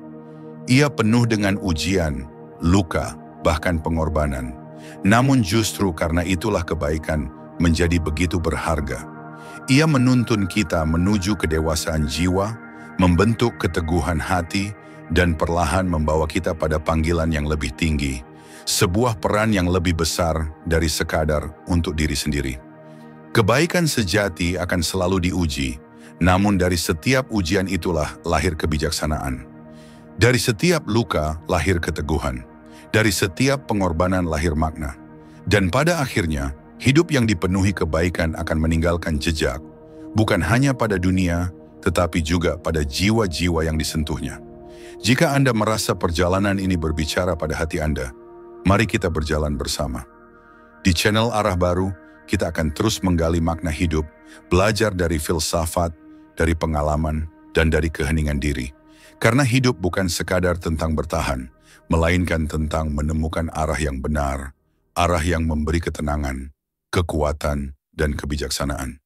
Ia penuh dengan ujian, luka, bahkan pengorbanan. Namun justru karena itulah kebaikan menjadi begitu berharga. Ia menuntun kita menuju kedewasaan jiwa, membentuk keteguhan hati, dan perlahan membawa kita pada panggilan yang lebih tinggi, sebuah peran yang lebih besar dari sekadar untuk diri sendiri. Kebaikan sejati akan selalu diuji, namun dari setiap ujian itulah lahir kebijaksanaan. Dari setiap luka lahir keteguhan. Dari setiap pengorbanan lahir makna. Dan pada akhirnya, hidup yang dipenuhi kebaikan akan meninggalkan jejak, bukan hanya pada dunia, tetapi juga pada jiwa-jiwa yang disentuhnya. Jika Anda merasa perjalanan ini berbicara pada hati Anda, mari kita berjalan bersama. Di channel Arah Baru, kita akan terus menggali makna hidup, belajar dari filsafat, dari pengalaman, dan dari keheningan diri. Karena hidup bukan sekadar tentang bertahan, melainkan tentang menemukan arah yang benar, arah yang memberi ketenangan, kekuatan, dan kebijaksanaan.